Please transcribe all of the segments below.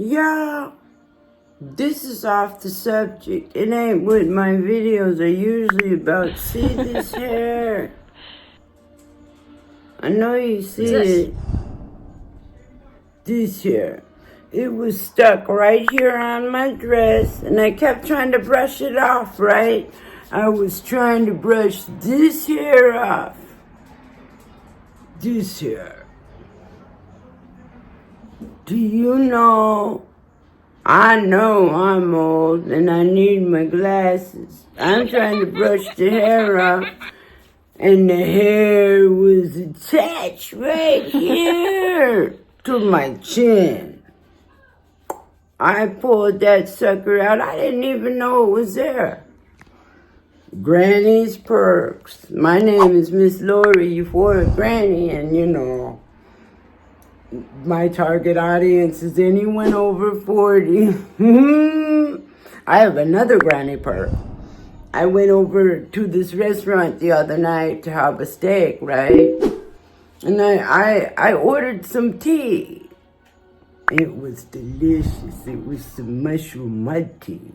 Yeah, this is off the subject. It ain't what my videos are usually about. See this hair? I know you see it. This here. It was stuck right here on my dress, and I kept trying to brush it off, right? I was trying to brush this hair off. This hair. Do you know? I know I'm old and I need my glasses. I'm trying to brush the hair off, and the hair was attached right here to my chin. I pulled that sucker out. I didn't even know it was there. Granny's Perks. My name is Miss Lori, Euphoric Granny, and you know, my target audience is anyone over 40. I have another granny perk. I went over to this restaurant the other night to have a steak, right? And I ordered some tea. It was delicious. It was some mushroom mud tea.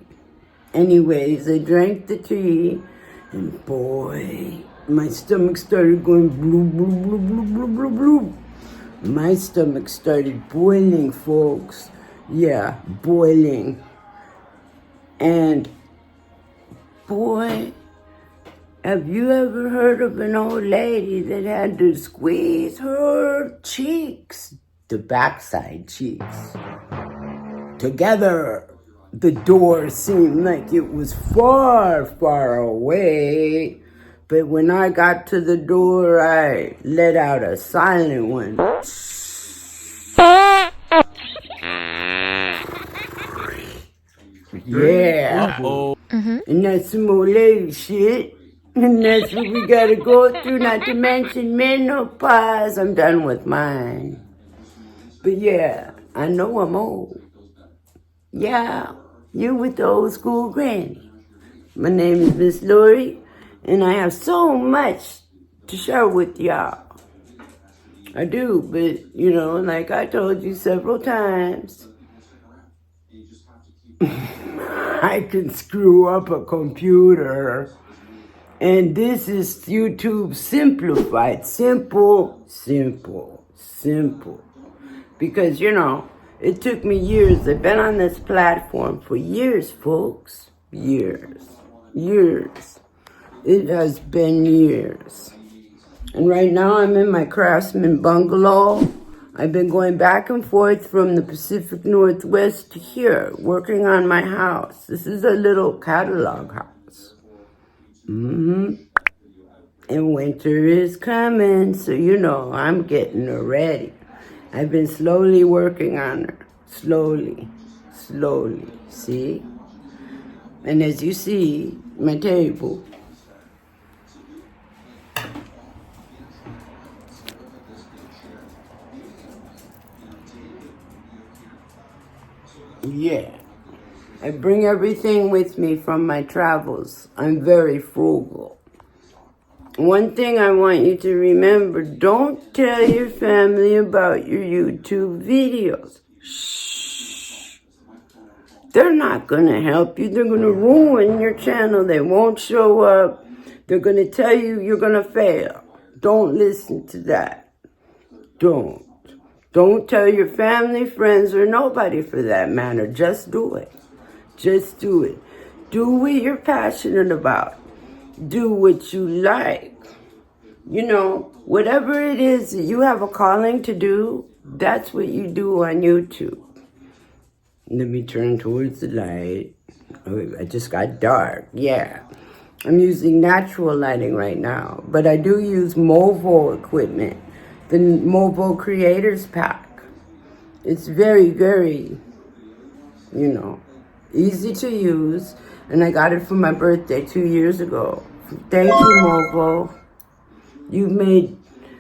Anyways, I drank the tea, and boy, my stomach started going bloop, bloop, bloop, bloop, bloop, bloop, bloop. My stomach started boiling, folks. Yeah, boiling. And boy, have you ever heard of an old lady that had to squeeze her cheeks, the backside cheeks, together? The door seemed like it was far, far away. But when I got to the door, I let out a silent one. Yeah. And that's some old lady shit. And that's what we gotta go through, not to mention menopause. I'm done with mine. But yeah, I know I'm old. Yeah, you with the old school granny. My name is Miss Lori. And I have so much to share with y'all. I do, but, you know, like I told you several times, I can screw up a computer. And this is YouTube simplified. Simple. Because, you know, it took me years. I've been on this platform for years, folks. Years. It has been years. And right now I'm in my Craftsman Bungalow. I've been going back and forth from the Pacific Northwest to here, working on my house. This is a little catalog house. And winter is coming, so you know, I'm getting her ready. I've been slowly working on her. Slowly. See? And as you see, my table. Yeah, I bring everything with me from my travels. I'm very frugal. One thing I want you to remember, don't tell your family about your YouTube videos. Shh. They're not going to help you. They're going to ruin your channel. They won't show up. They're going to tell you you're going to fail. Don't listen to that. Don't tell your family, friends, or nobody for that matter. Just do it. Do what you're passionate about. Do what you like. You know, whatever it is that you have a calling to do, that's what you do on YouTube. Let me turn towards the light. Oh, I just got dark. Yeah. I'm using natural lighting right now, but I do use Movo equipment. The Movo Creators Pack. It's very, very, you know, easy to use. And I got it for my birthday 2 years ago. Thank you, Movo. You've made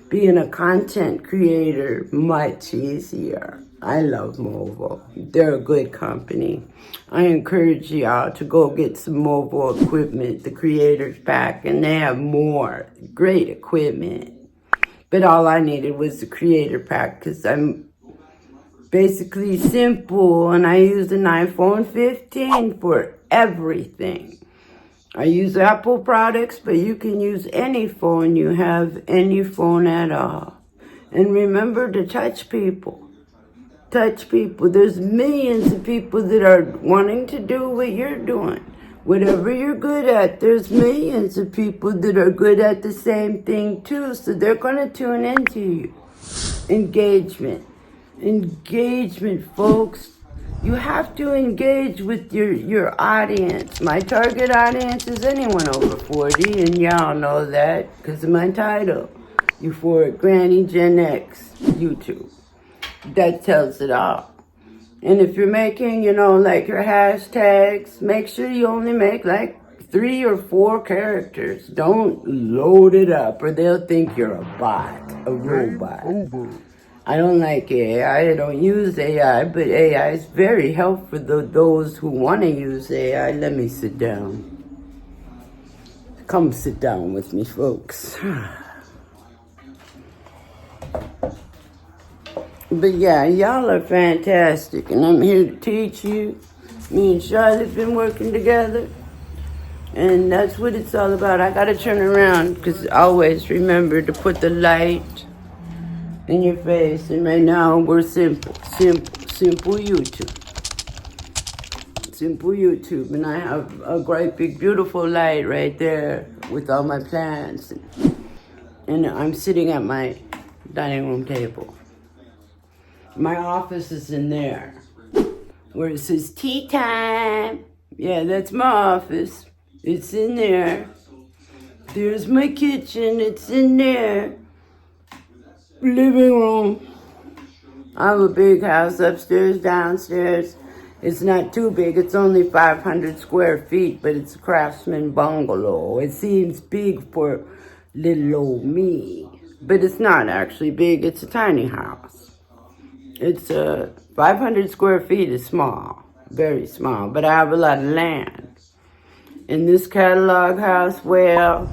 being a content creator much easier. I love Movo. They're a good company. I encourage y'all to go get some Movo equipment, the Creators Pack, and they have more great equipment. But all I needed was the Creator Pack because I'm basically simple, and I use an iPhone 15 for everything. I use Apple products, but you can use any phone you have, any phone at all. And remember to touch people. Touch people. There's millions of people that are wanting to do what you're doing. Whatever you're good at, there's millions of people that are good at the same thing too, so they're going to tune into you. Engagement. Engagement, folks. You have to engage with your audience. My target audience is anyone over 40, and y'all know that because of my title. Euphoric Granny Gen X YouTube. That tells it all. And if you're making, like your hashtags, make sure you only make like 3 or 4 characters. Don't load it up or they'll think you're a bot, a robot. I don't like AI. I don't use AI, but AI is very helpful for those who want to use AI. Let me sit down. Come sit down with me, folks. But yeah, y'all are fantastic, and I'm here to teach you. Me and Charlotte have been working together, and that's what it's all about. I gotta turn around, because always remember to put the light in your face, and right now we're simple YouTube. Simple YouTube, and I have a great big beautiful light right there with all my plants, and I'm sitting at my dining room table. My office is in there, where it says tea time. Yeah, that's my office. It's in there. There's my kitchen. It's in there. Living room. I have a big house upstairs, downstairs. It's not too big. It's only 500 square feet, but it's a Craftsman Bungalow. It seems big for little old me, but it's not actually big. It's a tiny house. It's 500 square feet is small, very small, but I have a lot of land. In this catalog house, well,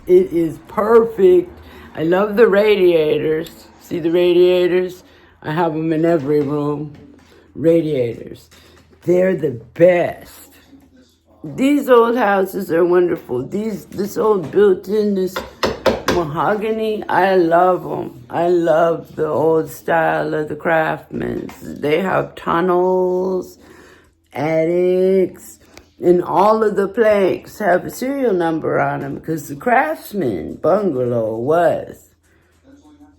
it is perfect. I love the radiators. See the radiators? I have them in every room. Radiators. They're the best. These old houses are wonderful. This old built-in, this mahogany, I love them. I love the old style of the Craftsmans. They have tunnels, attics, and all of the planks have a serial number on them because the Craftsman Bungalow was,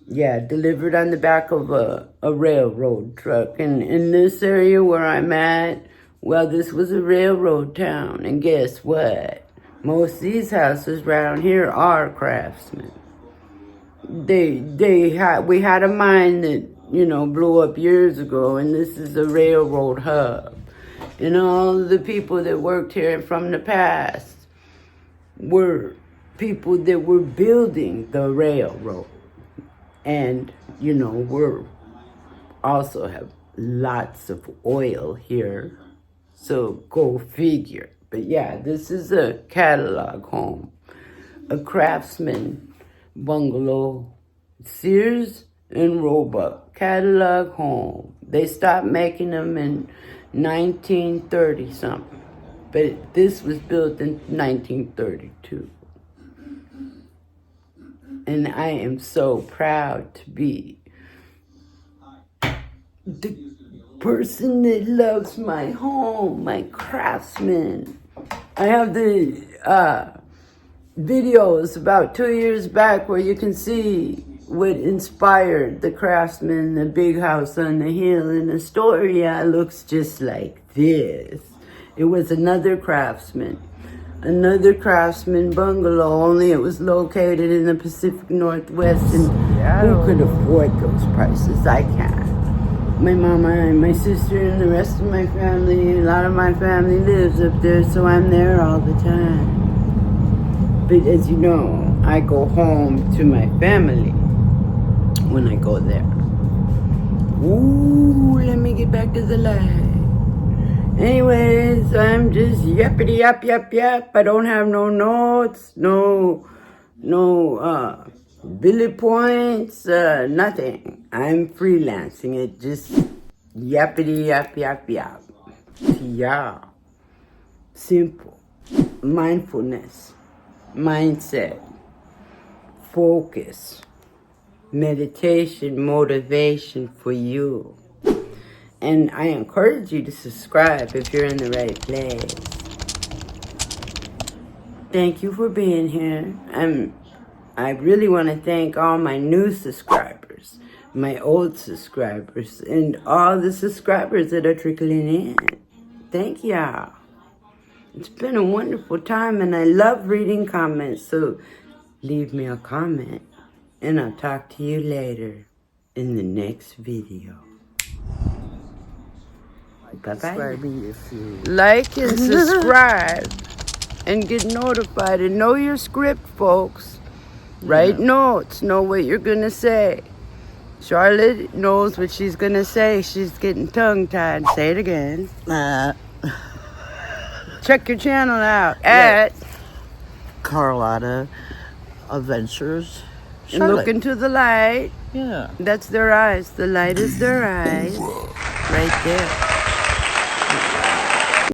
delivered on the back of a railroad truck. And in this area where I'm at, well, this was a railroad town. And guess what? Most of these houses around here are Craftsmen. We had a mine that, blew up years ago, and this is a railroad hub. And all the people that worked here from the past were people that were building the railroad. And, we're also have lots of oil here. So go figure. But yeah, this is a catalog home, a Craftsman Bungalow, Sears and Roebuck catalog home. They stopped making them in 1930 something, but this was built in 1932. And I am so proud to be the person that loves my home, my Craftsman. I have the videos about 2 years back where you can see what inspired the Craftsman, the big house on the hill, and Astoria looks just like this. It was another Craftsman Bungalow, only it was located in the Pacific Northwest, and who could afford those prices? I can't. My mama and my sister and the rest of my family, a lot of my family lives up there, so I'm there all the time. But as you know, I go home to my family when I go there. Ooh, let me get back to the light. Anyways, I'm just yappity yap. I don't have no notes, no bullet points, nothing. I'm freelancing it, just yappity yap yap yap. Yeah. Simple. Mindfulness. Mindset. Focus. Meditation, motivation for you. And I encourage you to subscribe if you're in the right place. Thank you for being here. I really want to thank all my new subscribers, my old subscribers, and all the subscribers that are trickling in. Thank y'all. It's been a wonderful time, and I love reading comments, so leave me a comment, and I'll talk to you later in the next video. Bye-bye. Like and subscribe and get notified and know your script, folks. Write notes, know what you're going to say. Charlotte knows what she's going to say. She's getting tongue-tied. Say it again. Check your channel out at Carlotta Adventures. and look into the light. Yeah. That's their eyes. The light is their eyes. Right there.